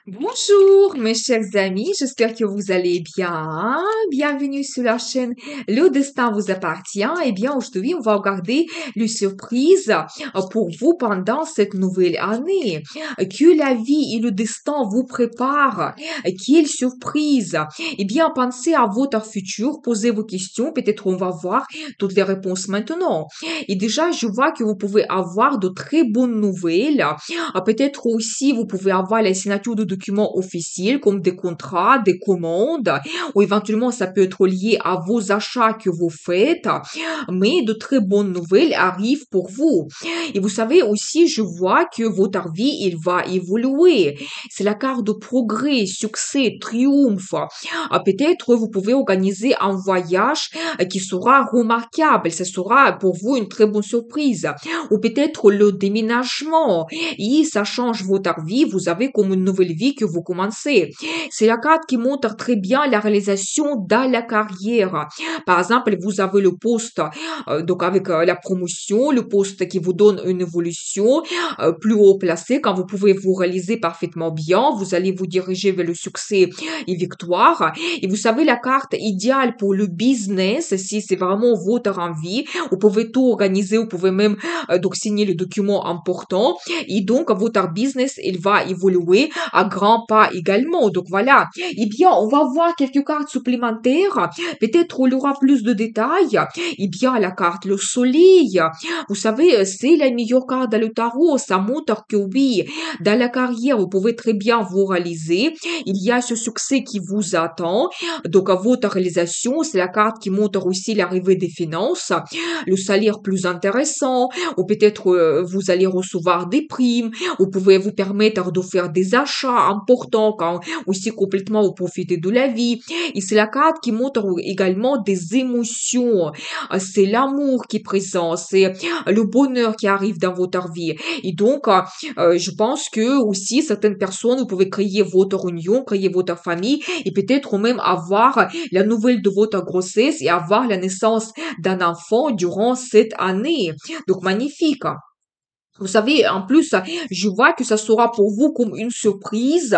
Bonjour mes chers amis, j'espère que vous allez bien. Bienvenue sur la chaîne Le Destin vous appartient. Eh bien, aujourd'hui, on va regarder les surprises pour vous pendant cette nouvelle année. Que la vie et le destin vous préparent. Quelle surprise! Eh bien, pensez à votre futur, posez vos questions. Peut-être on va voir toutes les réponses maintenant. Et déjà, je vois que vous pouvez avoir de très bonnes nouvelles. Peut-être aussi, vous pouvez avoir la signature de documents officiels comme des contrats, des commandes, ou éventuellement, ça peut être lié à vos achats que vous faites. Mais de très bonnes nouvelles arrivent pour vous. Et vous savez aussi, je vois que votre vie, il va évoluer. C'est la carte de progrès, succès, triomphe. Peut-être vous pouvez organiser un voyage qui sera remarquable. Ce sera pour vous une très bonne surprise. Ou peut-être le déménagement et ça change votre vie, vous avez comme une nouvelle vie que vous commencez. C'est la carte qui montre très bien la réalisation dans la carrière. Par exemple, vous avez le poste, donc avec la promotion, le poste qui vous donne une évolution plus haut placé, quand vous pouvez vous réaliser parfaitement bien, vous allez vous diriger vers le succès et victoire. Et vous savez, la carte idéale pour le business, si c'est vraiment votre envie, vous pouvez tout organiser, vous pouvez même donc signer le document important et donc votre business il va évoluer à grands pas également. Donc voilà. Eh bien, on va voir quelques cartes supplémentaires. Peut-être on aura plus de détails. Eh bien, la carte le soleil. Vous savez, c'est la meilleure carte dans le tarot. Ça montre que oui, dans la carrière, vous pouvez très bien vous réaliser. Il y a ce succès qui vous attend. Donc, à votre réalisation, c'est la carte qui montre aussi l'arrivée des finances, le salaire plus intéressant, ou peut-être vous allez recevoir des primes, vous pouvez vous permettre de faire des achats importants quand aussi complètement vous profitez de la vie. Et c'est la carte qui montre également des émotions. C'est l'amour qui est présent, c'est le bonheur qui arrive dans votre vie. Et donc, je pense que aussi certaines personnes, vous pouvez créer votre union, créer votre famille et peut-être même avoir la nouvelle de votre grossesse et avoir la naissance d'un enfant durant cette année. Donc, magnifique. Vous savez, en plus, je vois que ça sera pour vous comme une surprise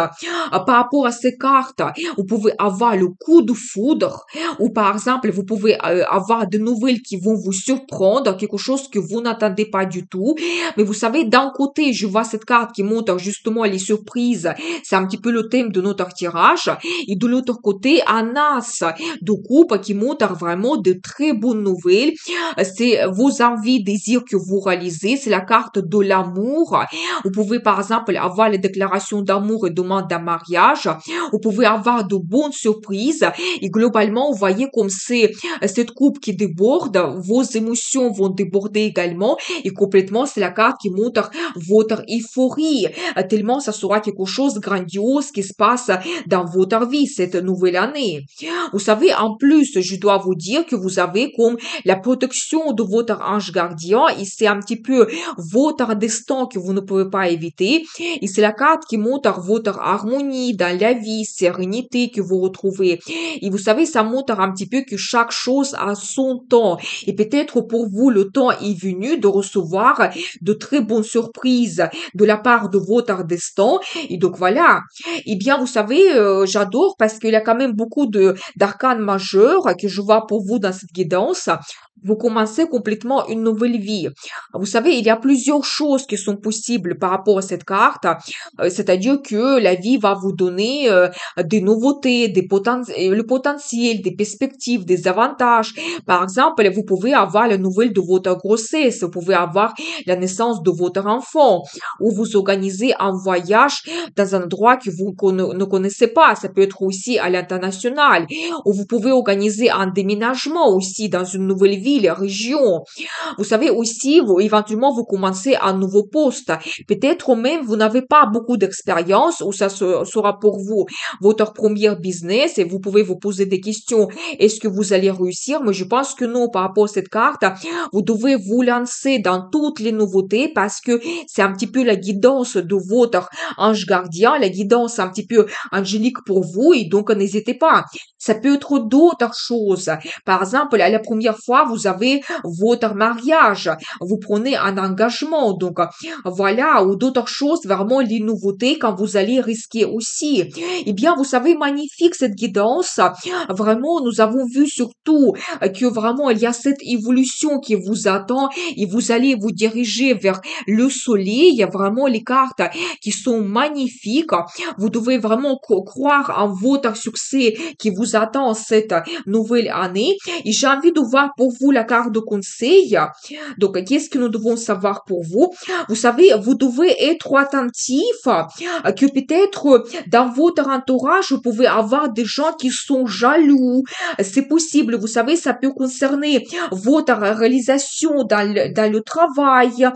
par rapport à ces cartes. Vous pouvez avoir le coup de foudre ou par exemple, vous pouvez avoir des nouvelles qui vont vous surprendre, quelque chose que vous n'attendez pas du tout. Mais vous savez, d'un côté, je vois cette carte qui montre justement les surprises. C'est un petit peu le thème de notre tirage. Et de l'autre côté, un as de coupe qui montre vraiment de très bonnes nouvelles. C'est vos envies, désirs que vous réalisez. C'est la carte de l'amour. Vous pouvez par exemple avoir les déclarations d'amour et demandes d'un mariage. Vous pouvez avoir de bonnes surprises et globalement, vous voyez comme c'est cette coupe qui déborde, vos émotions vont déborder également et complètement, c'est la carte qui montre votre euphorie. Tellement ça sera quelque chose de grandiose qui se passe dans votre vie cette nouvelle année. Vous savez, en plus, je dois vous dire que vous avez comme la protection de votre ange gardien et c'est un petit peu votre destin que vous ne pouvez pas éviter. Et c'est la carte qui montre votre harmonie dans la vie, sérénité que vous retrouvez. Et vous savez, ça montre un petit peu que chaque chose a son temps. Et peut-être pour vous, le temps est venu de recevoir de très bonnes surprises de la part de votre destin. Et donc voilà. Eh bien, vous savez, j'adore parce qu'il y a quand même beaucoup de d'arcanes majeurs que je vois pour vous dans cette guidance. Vous commencez complètement une nouvelle vie. Vous savez, il y a plusieurs choses qui sont possibles par rapport à cette carte, c'est-à-dire que la vie va vous donner des nouveautés, le potentiel, des perspectives, des avantages. Par exemple, vous pouvez avoir la nouvelle de votre grossesse, vous pouvez avoir la naissance de votre enfant, ou vous organisez un voyage dans un endroit que vous ne connaissez pas. Ça peut être aussi à l'international, ou vous pouvez organiser un déménagement aussi dans une nouvelle ville, région. Vous savez aussi, vous, éventuellement, vous commencez un nouveau poste. Peut-être même, vous n'avez pas beaucoup d'expérience ou ça sera pour vous votre premier business et vous pouvez vous poser des questions. Est-ce que vous allez réussir? Mais je pense que non, par rapport à cette carte, vous devez vous lancer dans toutes les nouveautés parce que c'est un petit peu la guidance de votre ange gardien, la guidance un petit peu angélique pour vous et donc n'hésitez pas. Ça peut être d'autres choses. Par exemple, à la première fois, vous vous avez votre mariage, vous prenez un engagement, donc voilà, ou d'autres choses, vraiment les nouveautés quand vous allez risquer aussi. Eh bien, vous savez, magnifique cette guidance. Vraiment, nous avons vu surtout que vraiment il y a cette évolution qui vous attend et vous allez vous diriger vers le soleil. Il y a vraiment les cartes qui sont magnifiques. Vous devez vraiment croire en votre succès qui vous attend cette nouvelle année. Et j'ai envie de voir pour vous la carte de conseil. Donc, qu'est-ce que nous devons savoir pour vous? Vous savez, vous devez être attentif que peut-être dans votre entourage, vous pouvez avoir des gens qui sont jaloux. C'est possible, vous savez, ça peut concerner votre réalisation dans le travail.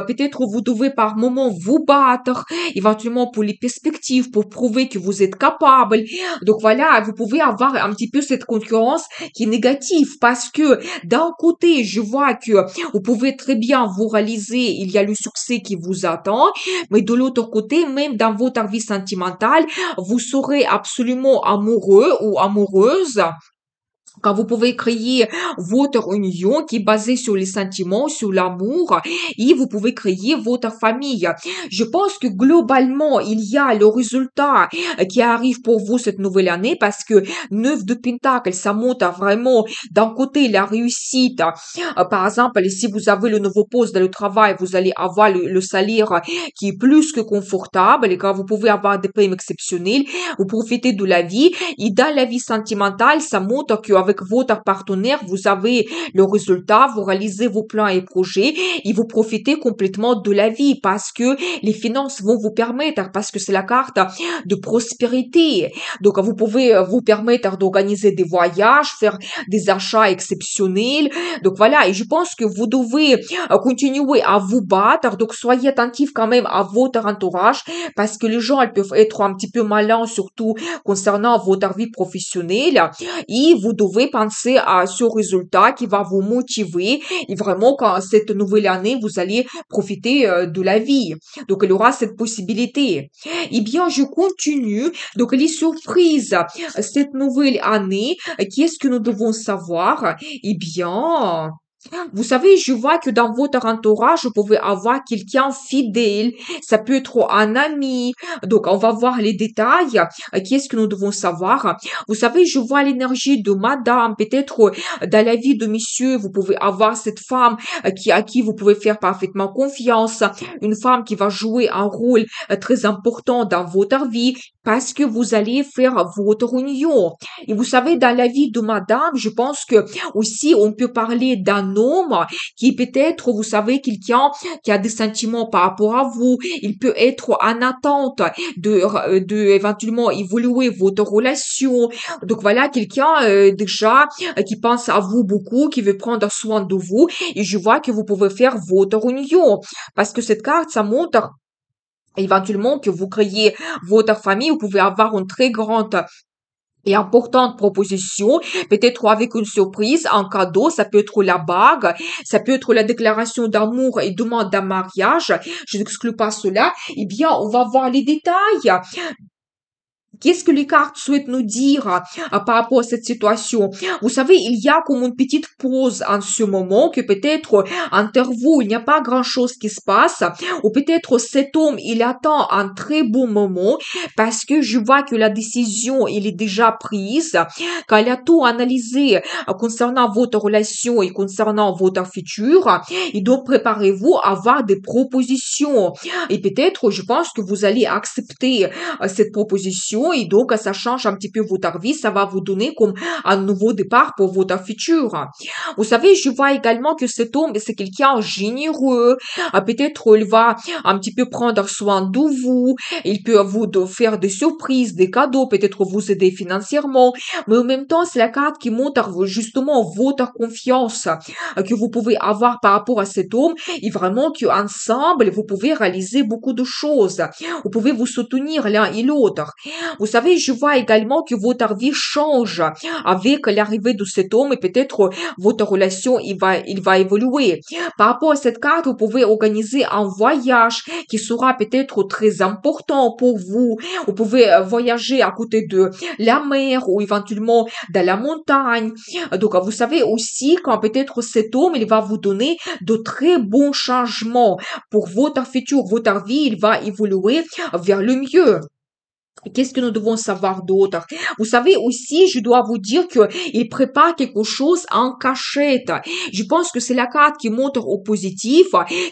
Peut-être vous devez par moment vous battre, éventuellement pour les perspectives, pour prouver que vous êtes capable. Donc voilà, vous pouvez avoir un petit peu cette concurrence qui est négative parce que d'un côté, je vois que vous pouvez très bien vous réaliser, il y a le succès qui vous attend, mais de l'autre côté, même dans votre vie sentimentale, vous serez absolument amoureux ou amoureuse quand vous pouvez créer votre union qui est basée sur les sentiments, sur l'amour, et vous pouvez créer votre famille. Je pense que globalement, il y a le résultat qui arrive pour vous cette nouvelle année parce que 9 de Pentacle, ça montre vraiment d'un côté la réussite. Par exemple, si vous avez le nouveau poste dans le travail, vous allez avoir le salaire qui est plus que confortable et quand vous pouvez avoir des primes exceptionnelles, vous profitez de la vie. Et dans la vie sentimentale, ça montre qu'avec votre partenaire, vous avez le résultat, vous réalisez vos plans et projets et vous profitez complètement de la vie parce que les finances vont vous permettre, parce que c'est la carte de prospérité. Donc, vous pouvez vous permettre d'organiser des voyages, faire des achats exceptionnels. Donc, voilà. Et je pense que vous devez continuer à vous battre. Donc, soyez attentifs quand même à votre entourage parce que les gens, elles peuvent être un petit peu malins, surtout concernant votre vie professionnelle. Et vous devez penser à ce résultat qui va vous motiver. Et vraiment, quand cette nouvelle année, vous allez profiter de la vie. Donc, il y aura cette possibilité. Eh bien, je continue. Donc, les surprises, cette nouvelle année, qu'est-ce que nous devons savoir? Eh bien, vous savez, je vois que dans votre entourage, vous pouvez avoir quelqu'un fidèle. Ça peut être un ami. Donc, on va voir les détails. Qu'est-ce que nous devons savoir? Vous savez, je vois l'énergie de madame. Peut-être dans la vie de monsieur, vous pouvez avoir cette femme à qui vous pouvez faire parfaitement confiance. Une femme qui va jouer un rôle très important dans votre vie parce que vous allez faire votre union. Et vous savez, dans la vie de madame, je pense que aussi, on peut parler d'un homme qui peut-être, vous savez, quelqu'un qui a des sentiments par rapport à vous. Il peut être en attente de éventuellement évoluer votre relation. Donc voilà, quelqu'un déjà qui pense à vous beaucoup, qui veut prendre soin de vous. Et je vois que vous pouvez faire votre union. Parce que cette carte, ça montre éventuellement que vous créez votre famille. Vous pouvez avoir une très grande et importante proposition, peut-être avec une surprise, un cadeau, ça peut être la bague, ça peut être la déclaration d'amour et demande d'un mariage, je n'exclus pas cela, eh bien, on va voir les détails. Qu'est-ce que les cartes souhaitent nous dire par rapport à cette situation? Vous savez, il y a comme une petite pause en ce moment que peut-être entre vous, il n'y a pas grand-chose qui se passe ou peut-être cet homme, il attend un très bon moment parce que je vois que la décision, il est déjà prise, qu'il a tout analysé concernant votre relation et concernant votre futur et donc préparez-vous à avoir des propositions et peut-être, je pense que vous allez accepter cette proposition et donc ça change un petit peu votre vie, ça va vous donner comme un nouveau départ pour votre futur. Vous savez, je vois également que cet homme, c'est quelqu'un généreux, peut-être il va un petit peu prendre soin de vous, il peut vous faire des surprises, des cadeaux, peut-être vous aider financièrement, mais en même temps, c'est la carte qui montre justement votre confiance que vous pouvez avoir par rapport à cet homme et vraiment qu'ensemble, vous pouvez réaliser beaucoup de choses. Vous pouvez vous soutenir l'un et l'autre. Vous savez, je vois également que votre vie change avec l'arrivée de cet homme et peut-être votre relation, il va évoluer. Par rapport à cette carte, vous pouvez organiser un voyage qui sera peut-être très important pour vous. Vous pouvez voyager à côté de la mer ou éventuellement dans la montagne. Donc, vous savez aussi quand peut-être cet homme, il va vous donner de très bons changements pour votre futur, votre vie, il va évoluer vers le mieux. Qu'est-ce que nous devons savoir d'autre? Vous savez aussi, je dois vous dire que il prépare quelque chose en cachette. Je pense que c'est la carte qui montre au positif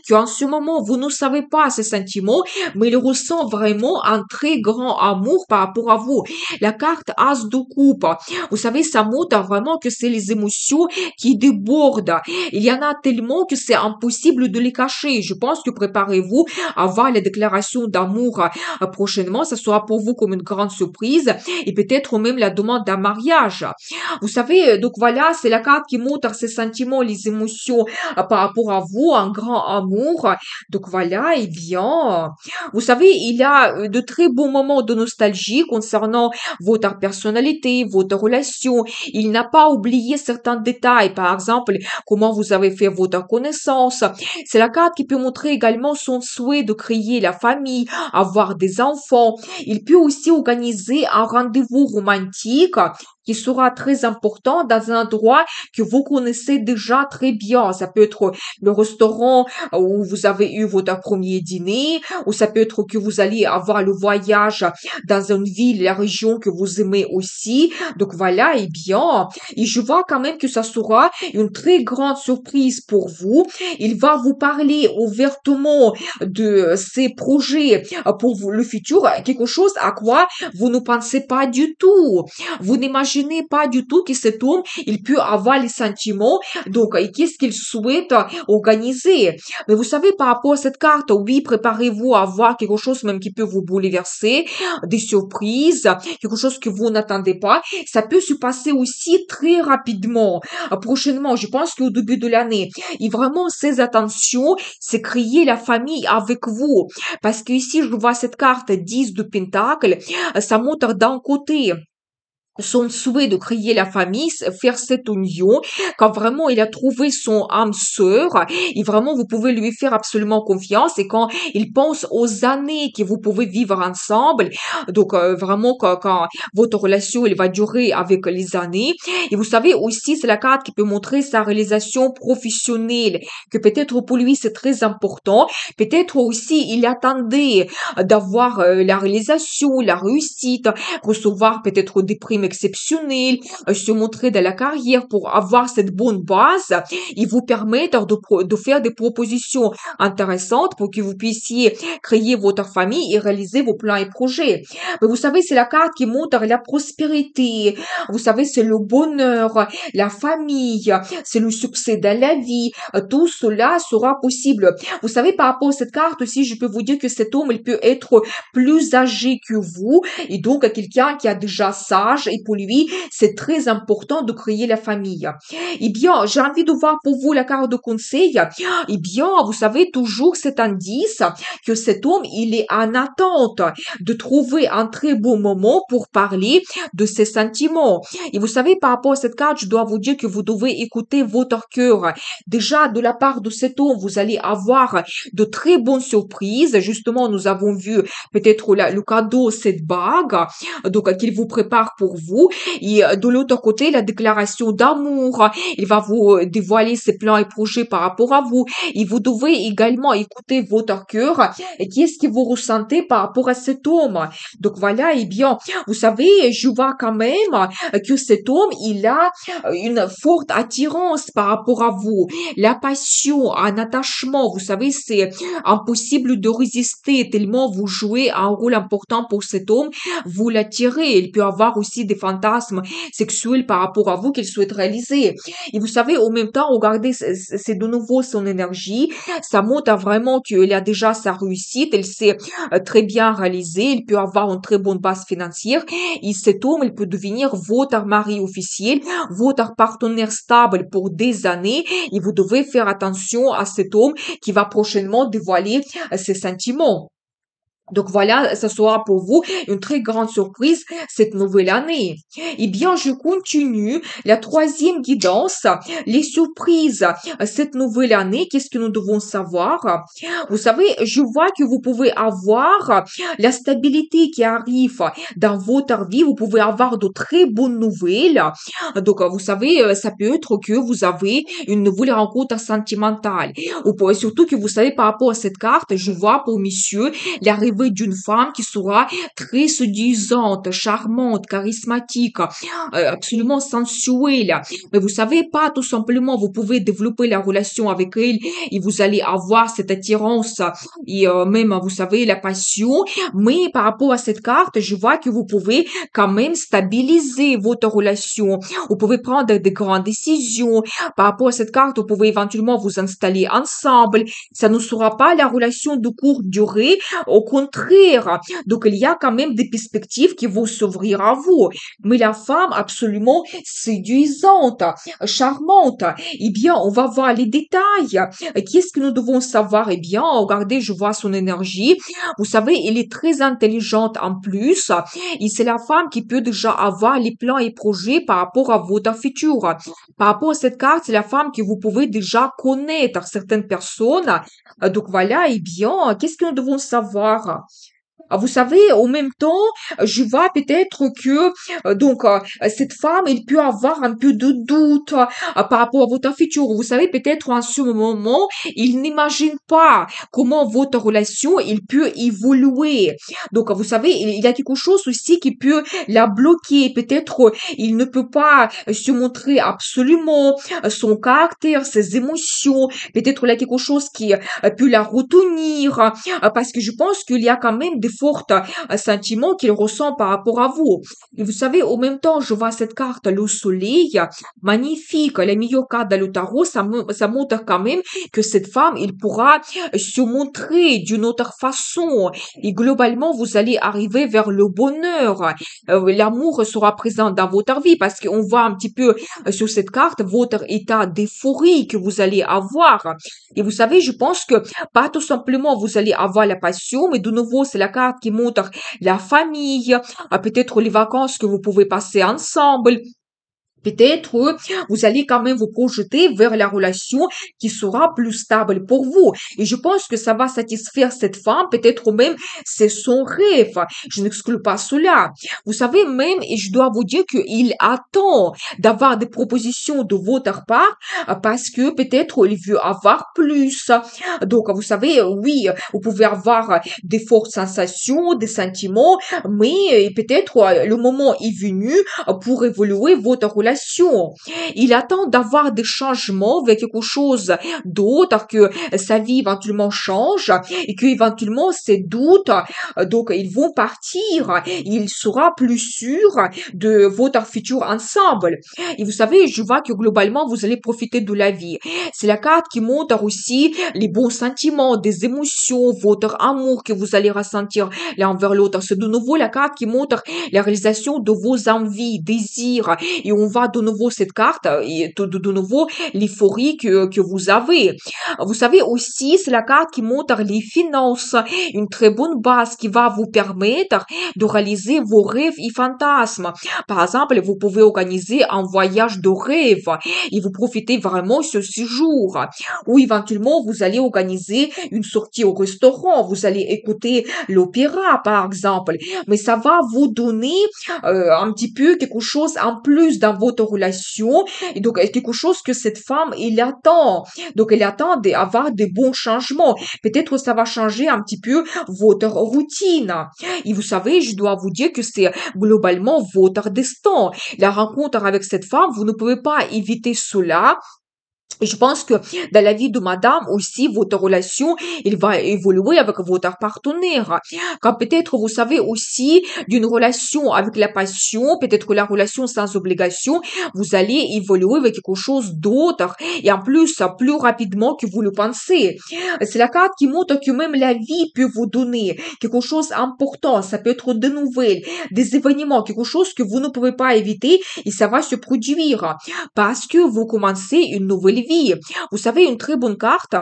qu'en ce moment, vous ne savez pas ces sentiments, mais il ressent vraiment un très grand amour par rapport à vous. La carte As de coupe. Vous savez, ça montre vraiment que c'est les émotions qui débordent. Il y en a tellement que c'est impossible de les cacher. Je pense que préparez-vous à voir les déclarations d'amour prochainement. Ça sera pour vous comme une grande surprise et peut-être même la demande d'un mariage. Vous savez, donc voilà, c'est la carte qui montre ses sentiments, les émotions par rapport à vous, un grand amour. Donc voilà, et bien, vous savez, il y a de très bons moments de nostalgie concernant votre personnalité, votre relation. Il n'a pas oublié certains détails, par exemple, comment vous avez fait votre connaissance. C'est la carte qui peut montrer également son souhait de créer la famille, avoir des enfants. Il peut aussi organiser un rendez-vous romantique qui sera très important dans un endroit que vous connaissez déjà très bien. Ça peut être le restaurant où vous avez eu votre premier dîner, ou ça peut être que vous allez avoir le voyage dans une ville, la région que vous aimez aussi. Donc voilà, et bien, et je vois quand même que ça sera une très grande surprise pour vous. Il va vous parler ouvertement de ses projets pour vous, le futur, quelque chose à quoi vous ne pensez pas du tout. Vous n'imaginez pas du tout que cet homme, il peut avoir les sentiments, donc qu'est-ce qu'il souhaite organiser. Mais vous savez, par rapport à cette carte, oui, préparez-vous à voir quelque chose même qui peut vous bouleverser, des surprises, quelque chose que vous n'attendez pas. Ça peut se passer aussi très rapidement, prochainement, je pense qu'au début de l'année. Et vraiment, ces attentions, c'est créer la famille avec vous. Parce que ici, je vois cette carte 10 de Pentacle, ça montre d'un côté son souhait de créer la famille, faire cette union, quand vraiment il a trouvé son âme sœur, et vraiment vous pouvez lui faire absolument confiance, et quand il pense aux années que vous pouvez vivre ensemble, donc vraiment quand votre relation elle va durer avec les années, et vous savez aussi c'est la carte qui peut montrer sa réalisation professionnelle, que peut-être pour lui c'est très important, peut-être aussi il attendait d'avoir la réalisation, la réussite, recevoir peut-être des primes exceptionnelles, se montrer dans la carrière pour avoir cette bonne base et vous permettre de faire des propositions intéressantes pour que vous puissiez créer votre famille et réaliser vos plans et projets. Mais vous savez, c'est la carte qui montre la prospérité. Vous savez, c'est le bonheur, la famille, c'est le succès dans la vie. Tout cela sera possible. Vous savez, par rapport à cette carte aussi, je peux vous dire que cet homme, il peut être plus âgé que vous et donc quelqu'un qui a déjà sage et pour lui, c'est très important de créer la famille. Eh bien, j'ai envie de voir pour vous la carte de conseil. Eh bien, vous savez toujours cet indice que cet homme, il est en attente de trouver un très beau moment pour parler de ses sentiments. Et vous savez, par rapport à cette carte, je dois vous dire que vous devez écouter votre cœur. Déjà, de la part de cet homme, vous allez avoir de très bonnes surprises. Justement, nous avons vu peut-être le cadeau, cette bague, donc qu'il vous prépare pour vous. Et de l'autre côté, la déclaration d'amour, il va vous dévoiler ses plans et projets par rapport à vous. Et vous devez également écouter votre cœur et qu'est-ce que vous ressentez par rapport à cet homme. Donc voilà, et bien, vous savez, je vois quand même que cet homme, il a une forte attirance par rapport à vous. La passion, un attachement, vous savez, c'est impossible de résister tellement vous jouez un rôle important pour cet homme, vous l'attirez. Il peut avoir aussi des fantasmes sexuels par rapport à vous qu'il souhaite réaliser. Et vous savez, en même temps, regardez, c'est de nouveau son énergie. Ça montre vraiment qu'il a déjà sa réussite. Il s'est très bien réalisé. Il peut avoir une très bonne base financière. Et cet homme, il peut devenir votre mari officiel, votre partenaire stable pour des années. Et vous devez faire attention à cet homme qui va prochainement dévoiler ses sentiments. Donc voilà, ça sera pour vous une très grande surprise cette nouvelle année. Eh bien, je continue la troisième guidance, les surprises cette nouvelle année. Qu'est-ce que nous devons savoir? Vous savez, je vois que vous pouvez avoir la stabilité qui arrive dans votre vie. Vous pouvez avoir de très bonnes nouvelles. Donc, vous savez, ça peut être que vous avez une nouvelle rencontre sentimentale. Ou surtout que vous savez, par rapport à cette carte, je vois pour monsieur l'arrivée d'une femme qui sera très séduisante, charmante, charismatique, absolument sensuelle. Mais vous savez pas, tout simplement, vous pouvez développer la relation avec elle et vous allez avoir cette attirance et même, vous savez, la passion. Mais par rapport à cette carte, je vois que vous pouvez quand même stabiliser votre relation. Vous pouvez prendre de grandes décisions. Par rapport à cette carte, vous pouvez éventuellement vous installer ensemble. Ça ne sera pas la relation de courte durée, au contraire. Donc, il y a quand même des perspectives qui vont s'ouvrir à vous. Mais la femme absolument séduisante, charmante, eh bien, on va voir les détails. Qu'est-ce que nous devons savoir? Eh bien, regardez, je vois son énergie. Vous savez, elle est très intelligente en plus. Et c'est la femme qui peut déjà avoir les plans et projets par rapport à votre futur. Par rapport à cette carte, c'est la femme que vous pouvez déjà connaître certaines personnes. Donc voilà, eh bien, qu'est-ce que nous devons savoir? Vous savez, en même temps, je vois peut-être que cette femme, elle peut avoir un peu de doute par rapport à votre futur. Vous savez, peut-être en ce moment, il n'imagine pas comment votre relation, il peut évoluer. Donc, vous savez, il y a quelque chose aussi qui peut la bloquer. Peut-être il ne peut pas se montrer absolument son caractère, ses émotions. Peut-être il y a quelque chose qui peut la retenir parce que je pense qu'il y a quand même des forts sentiments qu'il ressent par rapport à vous. Et vous savez, en même temps, je vois cette carte, le soleil, magnifique, la meilleure carte dans le tarot, ça montre quand même que cette femme, il pourra se montrer d'une autre façon. Et globalement, vous allez arriver vers le bonheur. L'amour sera présent dans votre vie parce qu'on voit un petit peu sur cette carte votre état d'euphorie que vous allez avoir. Et vous savez, je pense que pas tout simplement vous allez avoir la passion, mais de nouveau, c'est la carte qui montre la famille, peut-être les vacances que vous pouvez passer ensemble. Peut-être vous allez quand même vous projeter vers la relation qui sera plus stable pour vous. Et je pense que ça va satisfaire cette femme, peut-être même c'est son rêve. Je n'exclus pas cela. Vous savez même, et je dois vous dire qu'il attend d'avoir des propositions de votre part parce que peut-être il veut avoir plus. Donc, vous savez, oui, vous pouvez avoir des fortes sensations, des sentiments, mais peut-être le moment est venu pour évoluer votre relation. Il attend d'avoir des changements vers quelque chose d'autre, que sa vie éventuellement change et que éventuellement ses doutes, donc ils vont partir. Il sera plus sûr de votre futur ensemble. Et vous savez, je vois que globalement, vous allez profiter de la vie. C'est la carte qui montre aussi les bons sentiments, des émotions, votre amour que vous allez ressentir l'un envers l'autre. C'est de nouveau la carte qui montre la réalisation de vos envies, désirs. Et on voit de nouveau cette carte et de nouveau l'euphorie que vous avez. Vous savez aussi, c'est la carte qui montre les finances, une très bonne base qui va vous permettre de réaliser vos rêves et fantasmes. Par exemple, vous pouvez organiser un voyage de rêve et vous profitez vraiment ce séjour. Ou éventuellement, vous allez organiser une sortie au restaurant, vous allez écouter l'opéra, par exemple. Mais ça va vous donner un petit peu quelque chose en plus dans votre relation. Et donc, quelque chose que cette femme, il attend. Donc, elle attend d'avoir des bons changements. Peut-être ça va changer un petit peu votre routine. Et vous savez, je dois vous dire que c'est globalement votre destin. La rencontre avec cette femme, vous ne pouvez pas éviter cela. Et je pense que dans la vie de madame aussi, votre relation, il va évoluer avec votre partenaire. Quand peut-être vous savez aussi d'une relation avec la passion, peut-être la relation sans obligation, vous allez évoluer avec quelque chose d'autre et en plus, plus rapidement que vous le pensez. C'est la carte qui montre que même la vie peut vous donner quelque chose d'important. Ça peut être des nouvelles, des événements, quelque chose que vous ne pouvez pas éviter et ça va se produire parce que vous commencez une nouvelle vie. Vous savez, une très bonne carte,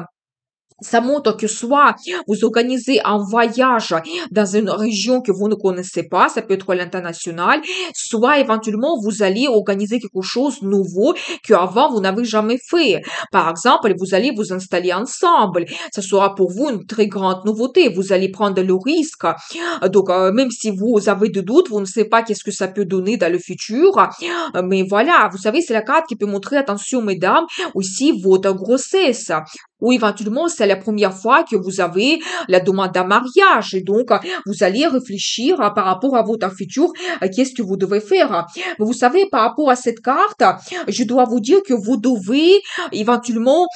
Ça montre que soit vous organisez un voyage dans une région que vous ne connaissez pas, ça peut être l'international, soit éventuellement vous allez organiser quelque chose de nouveau qu'avant vous n'avez jamais fait. Par exemple, vous allez vous installer ensemble. Ça sera pour vous une très grande nouveauté. Vous allez prendre le risque. Donc, même si vous avez des doutes, vous ne savez pas qu'est-ce que ça peut donner dans le futur. Mais voilà, vous savez, c'est la carte qui peut montrer, attention mesdames, aussi votre grossesse. Ou éventuellement, c'est la première fois que vous avez la demande d'un mariage. Et donc, vous allez réfléchir par rapport à votre futur, qu'est-ce que vous devez faire. Mais vous savez, par rapport à cette carte, je dois vous dire que vous devez éventuellement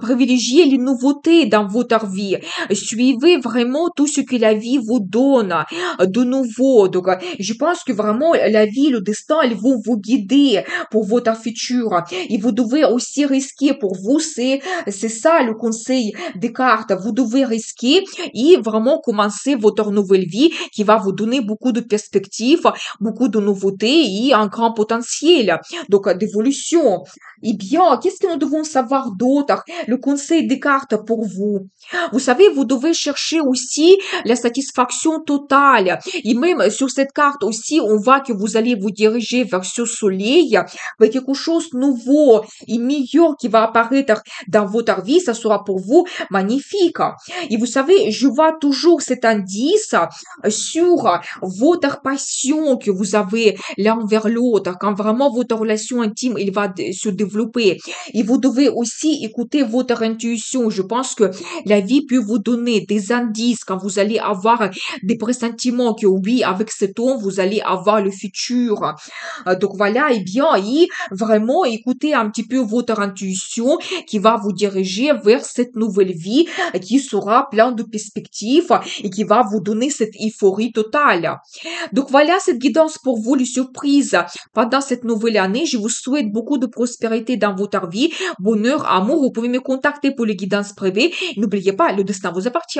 privilégier les nouveautés dans votre vie. Suivez vraiment tout ce que la vie vous donne de nouveau. Donc, je pense que vraiment la vie, le destin, ils vont vous guider pour votre futur. Et vous devez aussi risquer pour vous, c'est ça le conseil des cartes. Vous devez risquer et vraiment commencer votre nouvelle vie qui va vous donner beaucoup de perspectives, beaucoup de nouveautés et un grand potentiel donc d'évolution. Eh bien, qu'est-ce que nous devons savoir d'autre? Le conseil des cartes pour vous. Vous savez, vous devez chercher aussi la satisfaction totale. Et même sur cette carte aussi, on voit que vous allez vous diriger vers ce soleil, avec quelque chose de nouveau et meilleur qui va apparaître dans votre vie. Ça sera pour vous magnifique. Et vous savez, je vois toujours cet indice sur votre passion que vous avez l'un vers l'autre, quand vraiment votre relation intime, il va se développer. Et vous devez aussi écouter votre intuition. Je pense que la vie peut vous donner des indices quand vous allez avoir des pressentiments que oui, avec cet homme, vous allez avoir le futur. Donc voilà, et vraiment écoutez un petit peu votre intuition qui va vous diriger vers cette nouvelle vie qui sera plein de perspectives et qui va vous donner cette euphorie totale. Donc voilà cette guidance pour vous, les surprises pendant cette nouvelle année. Je vous souhaite beaucoup de prospérité dans votre vie, bonheur, amour. Vous pouvez me contacter pour les guidances privées. N'oubliez pas, le destin vous appartient.